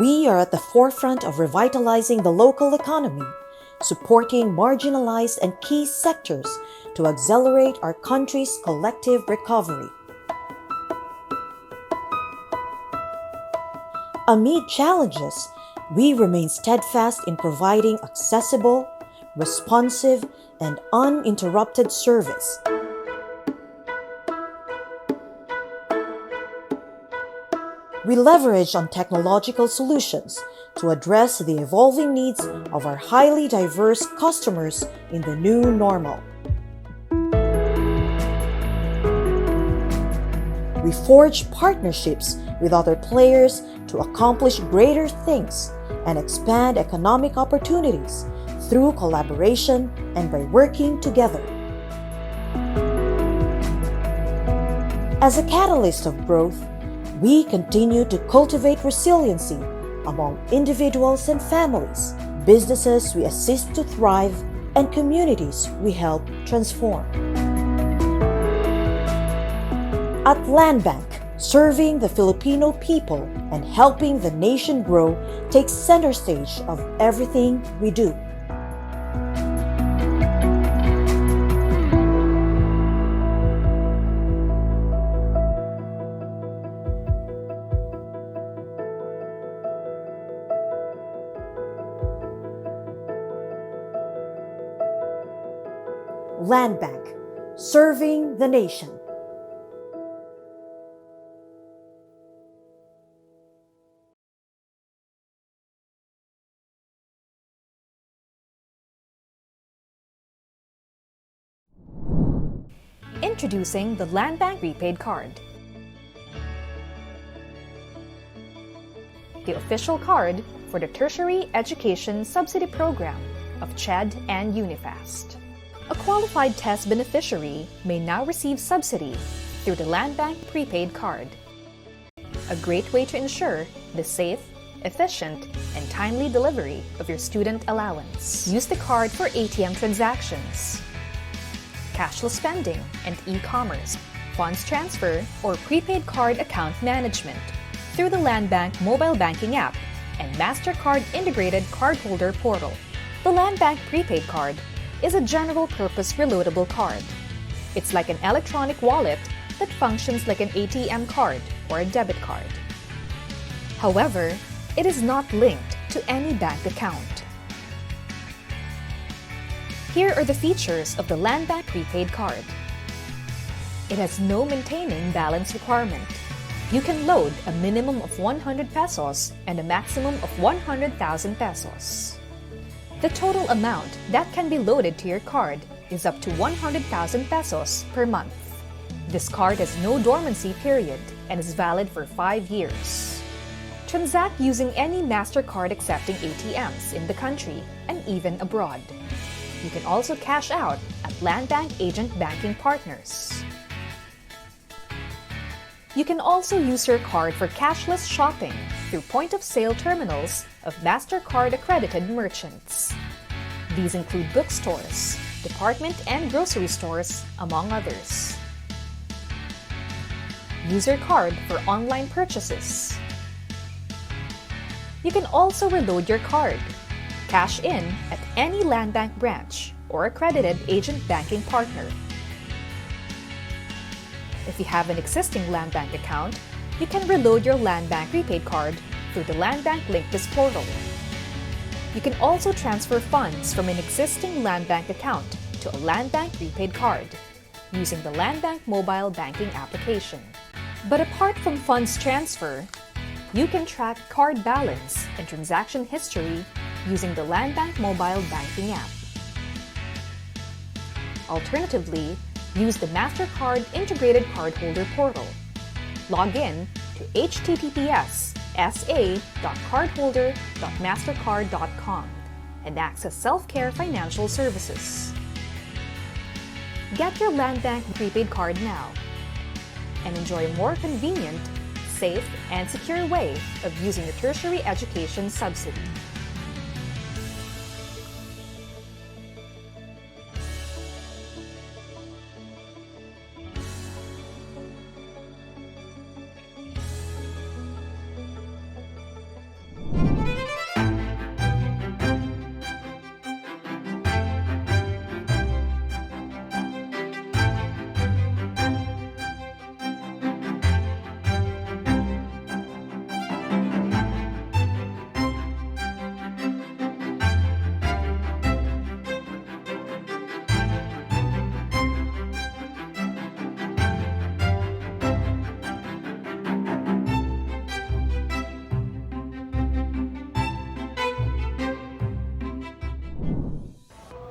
We are at the forefront of revitalizing the local economy, supporting marginalized and key sectors to accelerate our country's collective recovery. Amid challenges, we remain steadfast in providing accessible, responsive, and uninterrupted service. We leverage on technological solutions to address the evolving needs of our highly diverse customers in the new normal. We forge partnerships with other players to accomplish greater things and expand economic opportunities through collaboration and by working together. As a catalyst of growth, we continue to cultivate resiliency among individuals and families, businesses we assist to thrive, and communities we help transform. At LANDBANK, serving the Filipino people and helping the nation grow takes center stage of everything we do. LANDBANK, serving the nation. Introducing the LANDBANK Prepaid Card. The official card for the Tertiary Education Subsidy Program of CHED and UniFAST. A qualified TES beneficiary may now receive subsidy through the LANDBANK Prepaid Card. A great way to ensure the safe, efficient, and timely delivery of your student allowance. Use the card for ATM transactions, cashless spending and e-commerce, funds transfer, or prepaid card account management through the LANDBANK mobile banking app and MasterCard integrated cardholder portal. The LANDBANK Prepaid Card is a general-purpose reloadable card. It's like an electronic wallet that functions like an ATM card or a debit card. However, it is not linked to any bank account. Here are the features of the LANDBANK Prepaid Card. It has no maintaining balance requirement. You can load a minimum of 100 pesos and a maximum of 100,000 pesos. The total amount that can be loaded to your card is up to 100,000 pesos per month. This card has no dormancy period and is valid for 5 years. Transact using any MasterCard accepting ATMs in the country and even abroad. You can also cash out at LANDBANK agent banking partners. You can also use your card for cashless shopping through point-of-sale terminals of MasterCard-accredited merchants. These include bookstores, department and grocery stores, among others. Use your card for online purchases. You can also reload your card, cash in at any LANDBANK branch or accredited agent banking partner. If you have an existing LANDBANK account, you can reload your LANDBANK Prepaid Card through the LANDBANK Link This portal. You can also transfer funds from an existing LANDBANK account to a LANDBANK Prepaid Card using the LANDBANK mobile banking application. But apart from funds transfer, you can track card balance and transaction history using the LANDBANK mobile banking app. Alternatively, use the MasterCard integrated cardholder portal. Log in to https://sa.cardholder.mastercard.com and access self-care financial services. Get your LANDBANK Prepaid Card now and enjoy a more convenient, safe, and secure way of using the Tertiary Education Subsidy.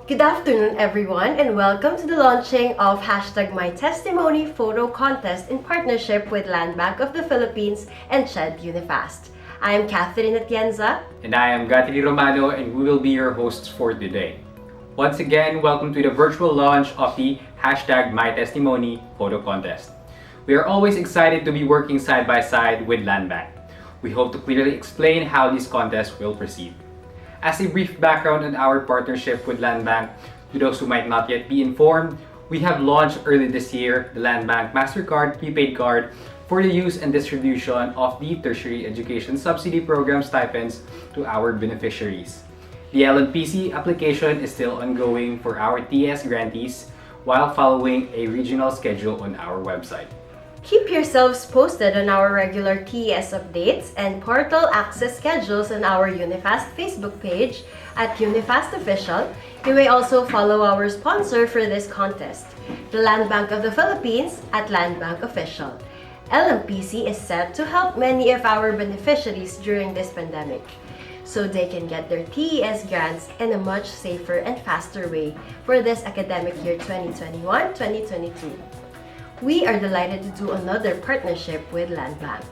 Good afternoon, everyone, and welcome to the launching of #MyTestimony Photo Contest in partnership with LANDBANK of the Philippines and CHED-UniFAST. I am Catherine Atienza. And I am Gatili Romano, and we will be your hosts for today. Once again, welcome to the virtual launch of the #MyTestimony Photo Contest. We are always excited to be working side by side with LANDBANK. We hope to clearly explain how this contest will proceed. As a brief background on our partnership with LANDBANK, to those who might not yet be informed, we have launched early this year the LANDBANK MasterCard Prepaid Card for the use and distribution of the Tertiary Education Subsidy Program stipends to our beneficiaries. The LNPC application is still ongoing for our TES grantees while following a regional schedule on our website. Keep yourselves posted on our regular TES updates and portal access schedules on our UniFast Facebook page at UniFast Official. You may also follow our sponsor for this contest, the LANDBANK of the Philippines at LANDBANK Official. LMPC is set to help many of our beneficiaries during this pandemic, so they can get their TES grants in a much safer and faster way for this academic year 2021-2022. We are delighted to do another partnership with LANDBANK.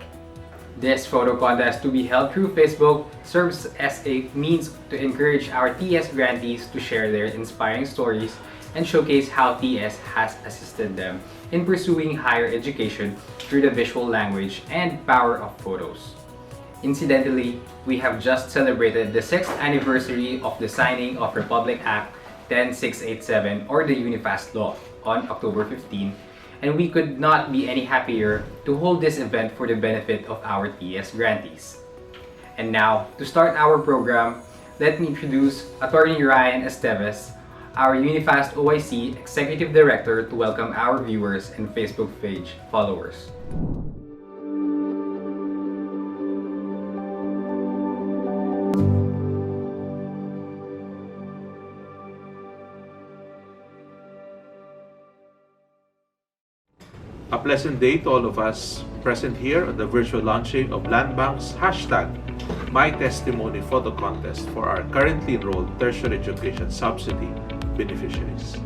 This photo contest to be held through Facebook serves as a means to encourage our TES grantees to share their inspiring stories and showcase how TES has assisted them in pursuing higher education through the visual language and power of photos. Incidentally, we have just celebrated the 6th anniversary of the signing of Republic Act 10687 or the UniFAST Law on October 15, and we could not be any happier to hold this event for the benefit of our TES grantees. And now, to start our program, let me introduce Attorney Ryan Esteves, our UniFAST OIC Executive Director, to welcome our viewers and Facebook page followers. A pleasant day to all of us present here at the virtual launching of LANDBANK's #MyTestimony Photo Contest for our currently enrolled tertiary education subsidy beneficiaries.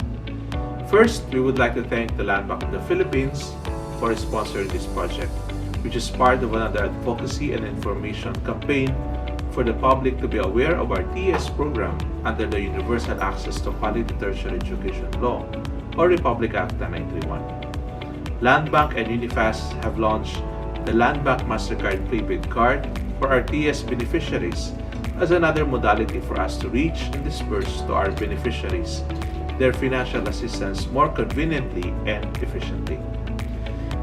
First, we would like to thank the LANDBANK of the Philippines for sponsoring this project, which is part of another advocacy and information campaign for the public to be aware of our TES program under the Universal Access to Quality Tertiary Education Law or Republic Act 931. LANDBANK and UniFAST have launched the LANDBANK MasterCard Prepaid Card for our TES beneficiaries as another modality for us to reach and disperse to our beneficiaries their financial assistance more conveniently and efficiently.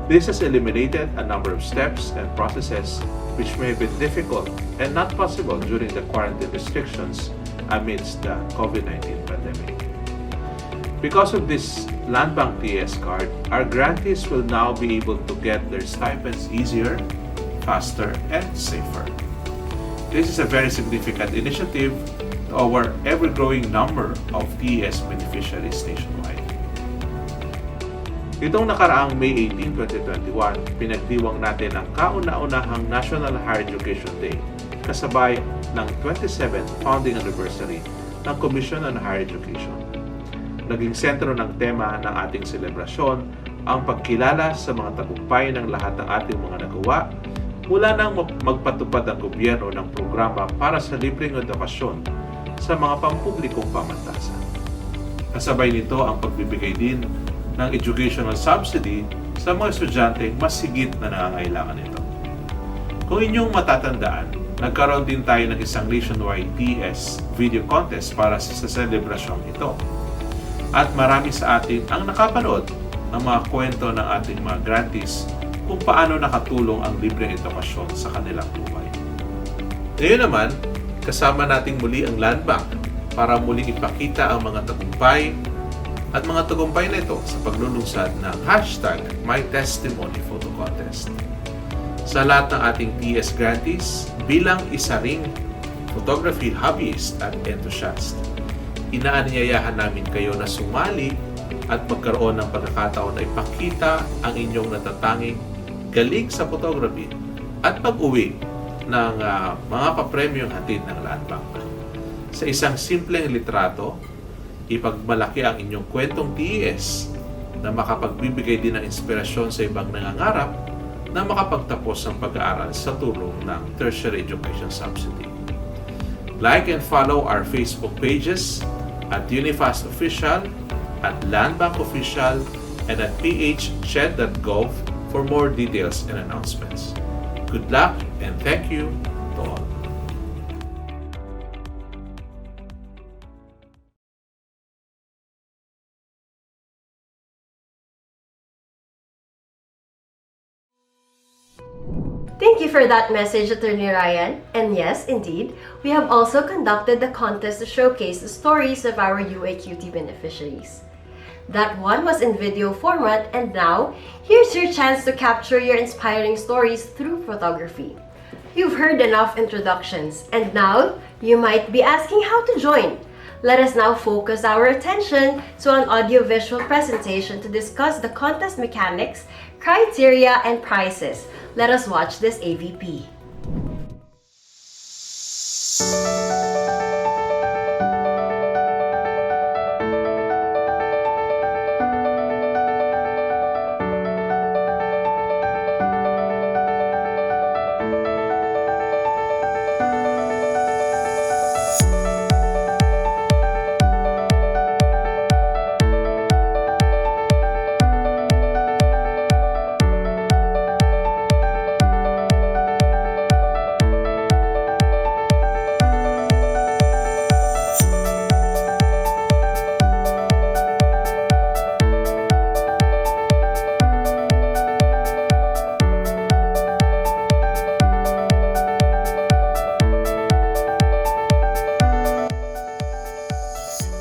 This has eliminated a number of steps and processes which may have been difficult and not possible during the quarantine restrictions amidst the COVID-19 pandemic. Because of this LANDBANK TES card, our grantees will now be able to get their stipends easier, faster, and safer. This is a very significant initiative to our ever-growing number of TES beneficiaries nationwide. Itong nakaraang May 18, 2021, pinagdiwang natin ang kauna-unahang National Higher Education Day kasabay ng 27th founding anniversary ng Commission on Higher Education. Naging sentro ng tema ng ating selebrasyon ang pagkilala sa mga tagumpay ng lahat ng ating mga nagawa mula nang magpatupad ang gobyerno ng programa para sa libreng edukasyon sa mga pampublikong pamantasan. Kasabay nito ang pagbibigay din ng educational subsidy sa mga estudyanteng mas higit na nangangailangan nito. Kung inyong matatandaan, nagkaroon din tayo ng isang nationwide TES video contest para sa selebrasyong ito. At marami sa atin ang nakapanood ng mga kwento ng ating mga grantees kung paano nakatulong ang libreng edukasyon sa kanilang buhay. Ngayon naman, kasama nating muli ang LANDBANK para muling ipakita ang mga tagumpay at mga tagumpay na ito sa paglulunsad ng #MyTestimony Photo Contest. Sa lahat ng ating TES grantees, bilang isa ring photography hobbyist at enthusiast, inaanyayahan namin kayo na sumali at magkaroon ng pagkakataon na ipakita ang inyong natatanging galing sa photography at pag-uwi ng mga papremyong hatid ng LANDBANK. Sa isang simpleng litrato, Ipagmalaki ang inyong kwentong TES na makapagbibigay din ng inspirasyon sa ibang nangangarap na makapagtapos ng pag-aaral sa tulong ng Tertiary Education Subsidy. Like and follow our Facebook pages at UniFAST Official, at LANDBANK Official, and at phched.gov for more details and announcements. Good luck and thank you to all. Thank you for that message, Attorney Ryan. And yes, indeed, we have also conducted the contest to showcase the stories of our UAQT beneficiaries. That one was in video format, and now, here's your chance to capture your inspiring stories through photography. You've heard enough introductions, and now, you might be asking how to join. Let us now focus our attention to an audiovisual presentation to discuss the contest mechanics, criteria, and prizes. Let us watch this AVP.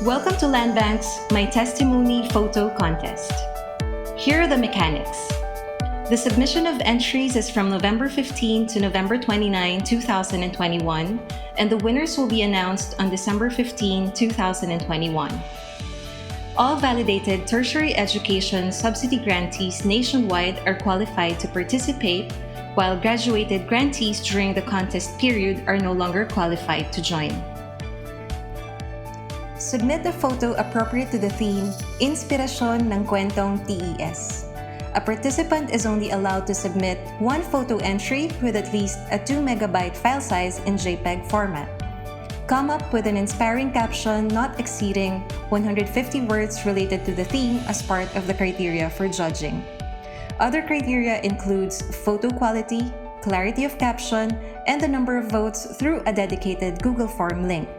Welcome to LANDBANK's My Testimony Photo Contest. Here are the mechanics. The submission of entries is from November 15 to November 29, 2021, and the winners will be announced on December 15, 2021. All validated tertiary education subsidy grantees nationwide are qualified to participate, while graduated grantees during the contest period are no longer qualified to join. Submit a photo appropriate to the theme, Inspirasyon ng Kuwentong TES. A participant is only allowed to submit one photo entry with at least a 2 MB file size in JPEG format. Come up with an inspiring caption not exceeding 150 words related to the theme as part of the criteria for judging. Other criteria includes photo quality, clarity of caption, and the number of votes through a dedicated Google Form link.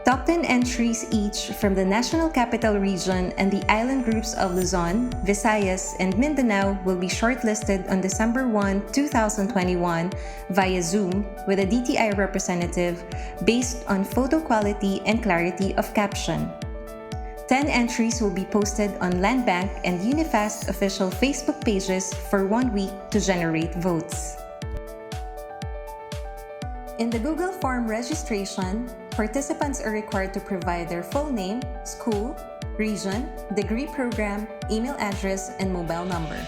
Top 10 entries each from the National Capital Region and the island groups of Luzon, Visayas, and Mindanao will be shortlisted on December 1, 2021 via Zoom with a DTI representative based on photo quality and clarity of caption. 10 entries will be posted on LANDBANK and UniFAST official Facebook pages for 1 week to generate votes. In the Google Form registration, participants are required to provide their full name, school, region, degree program, email address, and mobile number.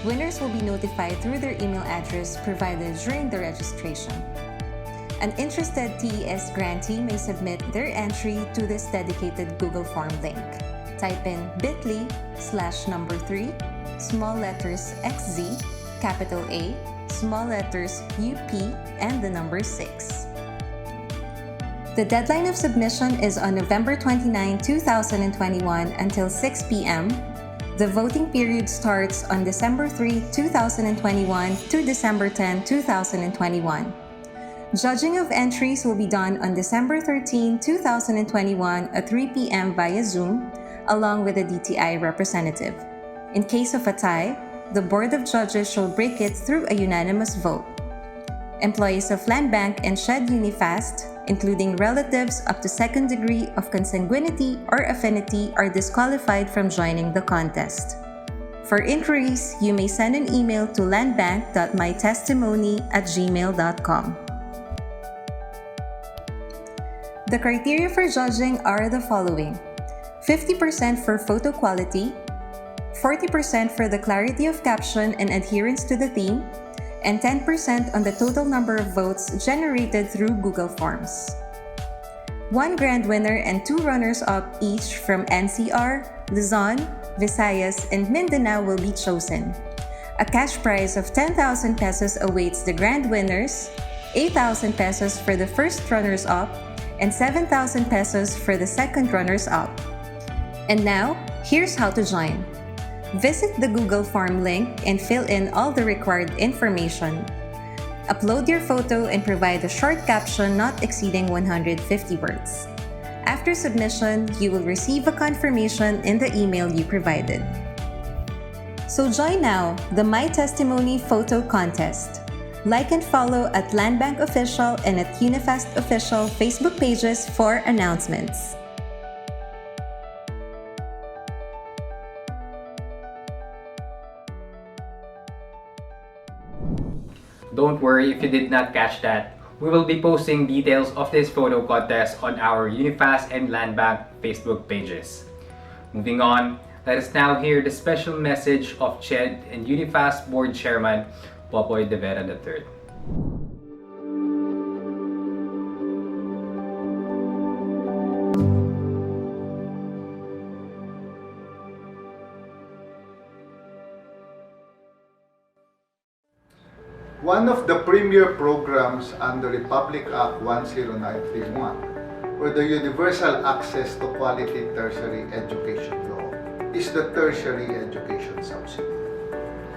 Winners will be notified through their email address provided during the registration. An interested TES grantee may submit their entry to this dedicated Google Form link. Type in bit.ly/3, small letters XZ, capital A, small letters UP, and the number 6. The deadline of submission is on November 29, 2021 until 6 p.m. The voting period starts on December 3, 2021 to December 10, 2021. Judging of entries will be done on December 13, 2021 at 3 p.m. via Zoom, along with a DTI representative. In case of a tie, the Board of Judges shall break it through a unanimous vote. Employees of LANDBANK and CHED-UniFAST, including relatives up to second degree of consanguinity or affinity, are disqualified from joining the contest. For inquiries, you may send an email to landbank.mytestimony@gmail.com. The criteria for judging are the following: 50% for photo quality, 40% for the clarity of caption and adherence to the theme, and 10% on the total number of votes generated through Google Forms. 1 grand winner and 2 runners-up each from NCR, Luzon, Visayas, and Mindanao will be chosen. A cash prize of 10,000 pesos awaits the grand winners, 8,000 pesos for the first runners-up, and 7,000 pesos for the second runners-up. And now, here's how to join. Visit the Google Form link and fill in all the required information. Upload your photo and provide a short caption not exceeding 150 words. After submission, you will receive a confirmation in the email you provided. So join now the My Testimony Photo Contest. Like and follow at LANDBANK Official and at UniFAST Official Facebook pages for announcements. Don't worry if you did not catch that. We will be posting details of this photo contest on our UniFAST and LANDBANK Facebook pages. Moving on, let us now hear the special message of CHED and UniFAST Board Chairman Popoy De Vera III. One of the premier programs under Republic Act 10931, or the Universal Access to Quality Tertiary Education Law, is the Tertiary Education Subsidy.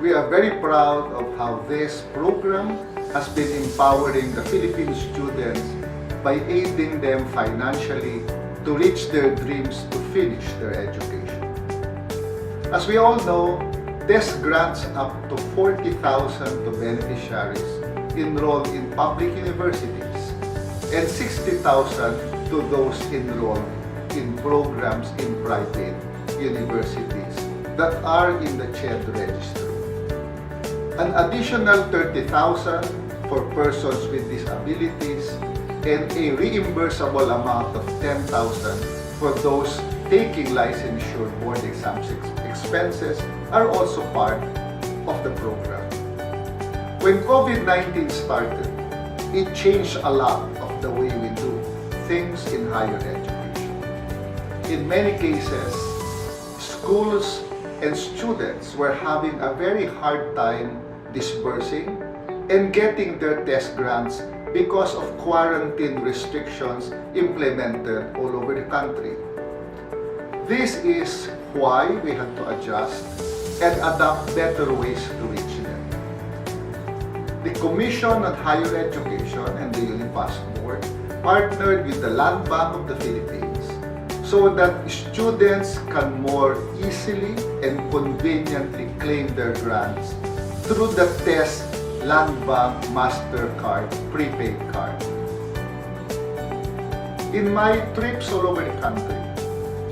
We are very proud of how this program has been empowering the Philippine students by aiding them financially to reach their dreams to finish their education. As we all know, TES grants up to 40,000 to beneficiaries enrolled in public universities and 60,000 to those enrolled in programs in private universities that are in the CHED registry. An additional 30,000 for persons with disabilities and a reimbursable amount of 10,000 for those taking licensure board exam expenses are also part of the program. When COVID-19 started, it changed a lot of the way we do things in higher education. In many cases, schools and students were having a very hard time disbursing and getting their test grants because of quarantine restrictions implemented all over the country. This is why we had to adjust and adopt better ways to reach them. The Commission on Higher Education and the UniFAST Board partnered with the Land Bank of the Philippines so that students can more easily and conveniently claim their grants through the TES Land Bank MasterCard Prepaid Card. In my trips all over the country,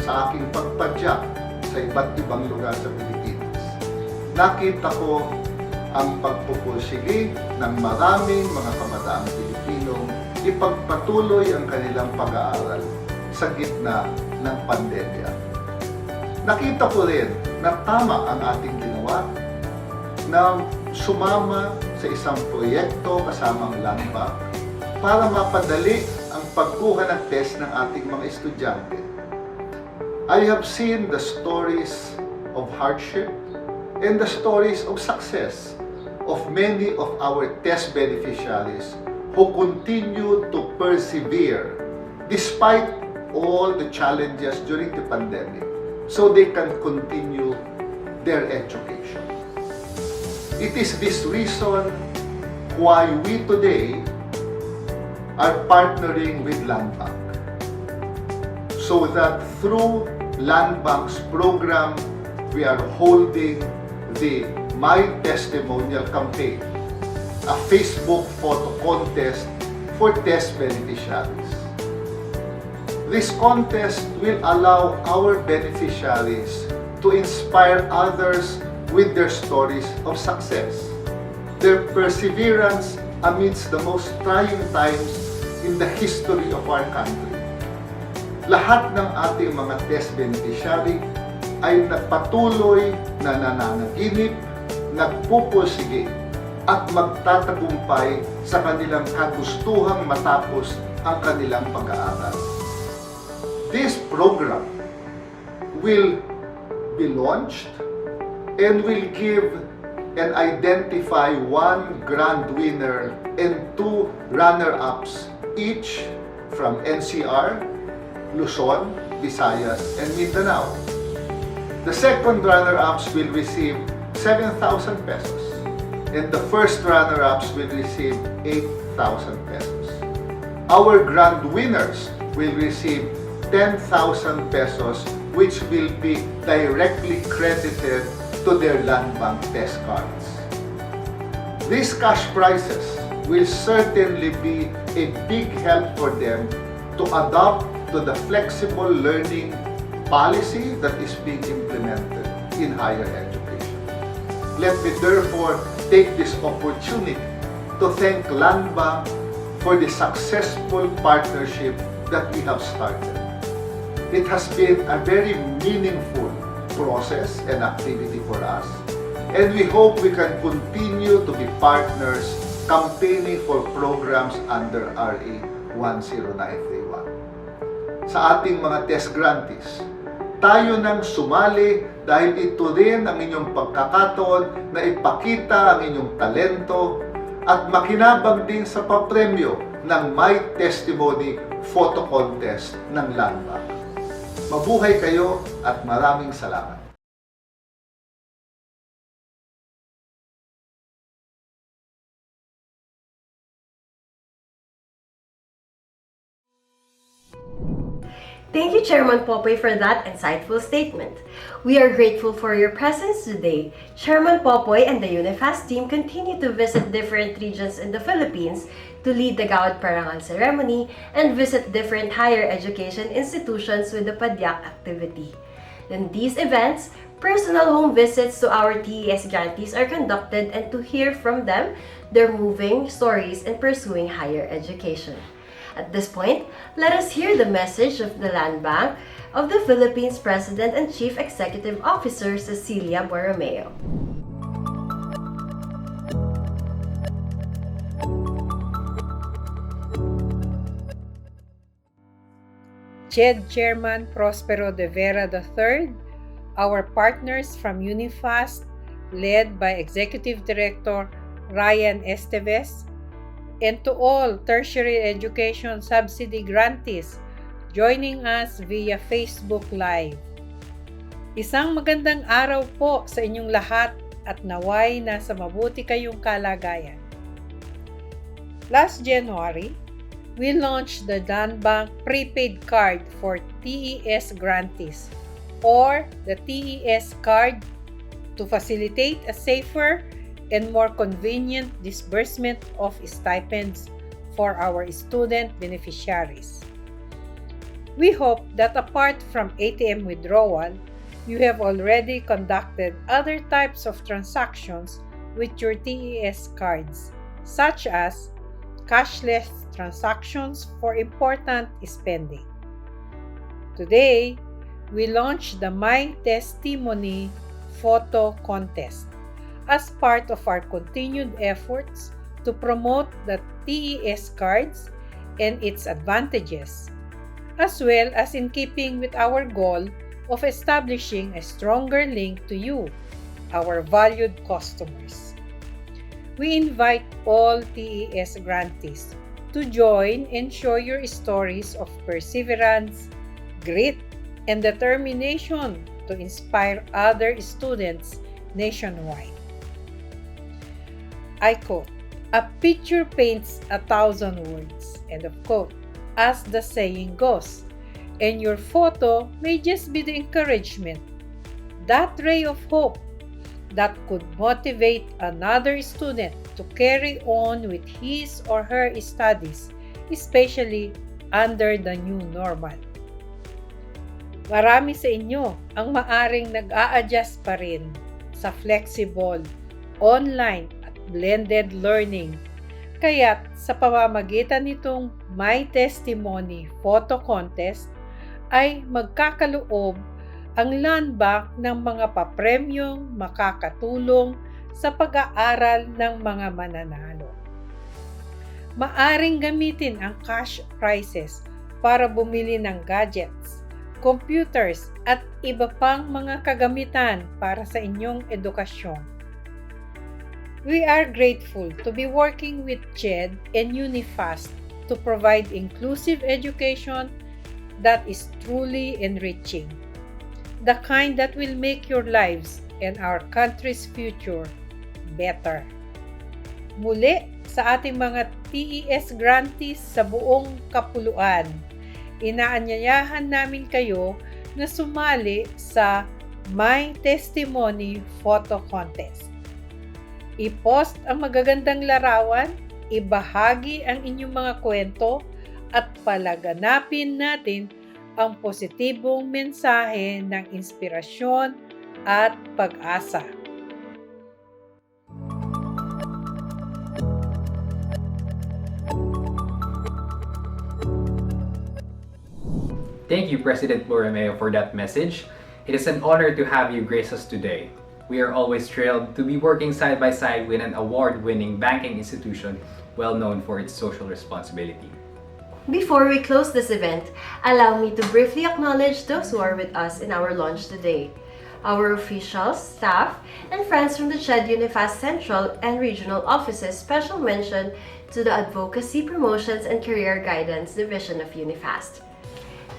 sa aking pagpadyak sa iba't ibang lugar sa Pilipinas, nakita ko ang pagpupursige ng maraming mga kabataang Pilipinong ipagpatuloy ang kanilang pag-aaral sa gitna ng pandemya. Nakita ko rin na tama ang ating ginawa na sumama sa isang proyekto kasamang LANDBANK para mapadali ang pagkuha ng test ng ating mga estudyante. I have seen the stories of hardship and the stories of success of many of our test beneficiaries who continue to persevere despite all the challenges during the pandemic so they can continue their education. It is this reason why we today are partnering with LANDBANK, so that through LANDBANK's program, we are holding the My Testimonial Campaign, a Facebook photo contest for test beneficiaries. This contest will allow our beneficiaries to inspire others with their stories of success, their perseverance amidst the most trying times in the history of our country. Lahat ng ating mga test beneficiary ay nagpatuloy na nananaginip, nagpupursige at magtatagumpay sa kanilang kagustuhang matapos ang kanilang pag-aaral. This program will be launched and will give and identify one grand winner and two runner-ups each from NCR, Luzon, Visayas, and Mindanao. The second runner-ups will receive 7,000 pesos and the first runner-ups will receive 8,000 pesos. Our grand winners will receive 10,000 pesos which will be directly credited to their LANDBANK test cards. These cash prizes will certainly be a big help for them to adapt to the flexible learning policy that is being implemented in higher education. Let me therefore take this opportunity to thank LANDBANK for the successful partnership that we have started. It has been a very meaningful process and activity for us, and we hope we can continue to be partners campaigning for programs under RA 10931. Sa ating mga test grantees, tayo nang sumali dahil ito rin ang inyong pagkakataon na ipakita ang inyong talento at makinabang din sa papremyo ng My Testimony Photo Contest ng LANDBANK. Mabuhay kayo at maraming salamat. Thank you, Chairman Popoy, for that insightful statement. We are grateful for your presence today. Chairman Popoy and the UniFAST team continue to visit different regions in the Philippines to lead the Gawad Parangal ceremony and visit different higher education institutions with the Padyak activity. In these events, personal home visits to our TES grantees are conducted and to hear from them their moving stories in pursuing higher education. At this point, let us hear the message of the Land Bank of the Philippines President and Chief Executive Officer Cecilia Borromeo. CHED Chairman Prospero de Vera III, our partners from UniFAST, led by Executive Director Ryan Esteves, and to all Tertiary Education Subsidy grantees joining us via Facebook Live. Isang magandang araw po sa inyong lahat at naway nasa mabuti kayong kalagayan. Last January, we launched the LANDBANK Prepaid Card for TES grantees, or the TES card, to facilitate a safer and more convenient disbursement of stipends for our student beneficiaries. We hope that apart from ATM withdrawal, you have already conducted other types of transactions with your TES cards, such as cashless transactions for important spending. Today, we launched the My Testimony Photo Contest as part of our continued efforts to promote the TES cards and its advantages, as well as in keeping with our goal of establishing a stronger link to you, our valued customers. We invite all TES grantees to join and share your stories of perseverance, grit, and determination to inspire other students nationwide. I quote, "A picture paints 1,000 words," end of quote, as the saying goes, and your photo may just be the encouragement, that ray of hope that could motivate another student to carry on with his or her studies, especially under the new normal. Marami sa inyo ang maaring nag-a-adjust pa rin sa flexible, online, blended learning. Kaya't sa pamamagitan nitong My Testimony Photo Contest ay magkakaloob ang LANDBANK ng mga papremyong makakatulong sa pag-aaral ng mga mananalo. Maaring gamitin ang cash prizes para bumili ng gadgets, computers at iba pang mga kagamitan para sa inyong edukasyon. We are grateful to be working with CHED and UniFAST to provide inclusive education that is truly enriching, the kind that will make your lives and our country's future better. Muli, sa ating mga TES grantees sa buong kapuluan, inaanyayahan namin kayo na sumali sa My Testimony Photo Contest. I-post ang magagandang larawan, ibahagi ang inyong mga kwento, at palaganapin natin ang positibong mensahe ng inspirasyon at pag-asa. Thank you, President Borromeo, for that message. It is an honor to have you grace us today. We are always thrilled to be working side by side with an award-winning banking institution well known for its social responsibility. Before we close this event, allow me to briefly acknowledge those who are with us in our launch today. Our officials, staff, and friends from the CHED-UniFAST Central and Regional Offices. Special mention to the Advocacy, Promotions, and Career Guidance Division of UniFAST.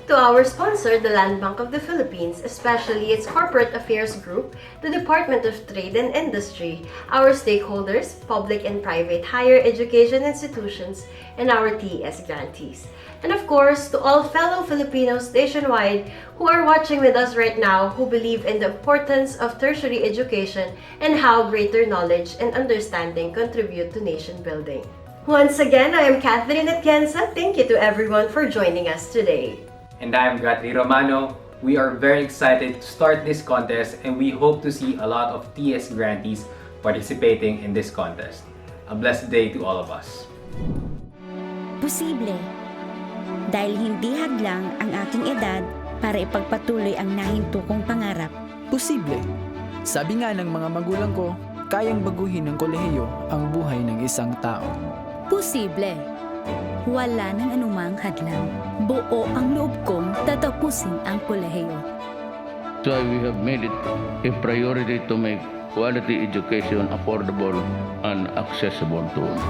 To our sponsor, the LANDBANK of the Philippines, especially its Corporate Affairs Group, the Department of Trade and Industry, our stakeholders, public and private higher education institutions, and our TES grantees. And of course, to all fellow Filipinos nationwide who are watching with us right now who believe in the importance of tertiary education and how greater knowledge and understanding contribute to nation building. Once again, I am Catherine Atienza. Thank you to everyone for joining us today. And I am Gatri Romano. We are very excited to start this contest and we hope to see a lot of TS grantees participating in this contest. A blessed day to all of us. Posible. Dahil hindi hadlang ang aking edad para ipagpatuloy ang nahinto kong pangarap. Posible. Sabi nga ng mga magulang ko, kayang baguhin ng kolehiyo ang buhay ng isang tao. Posible. Wala nang anumang hadlang. Buo ang loob kong tatapusin ang kolehiyo. That's why we have made it a priority to make quality education affordable and accessible to all.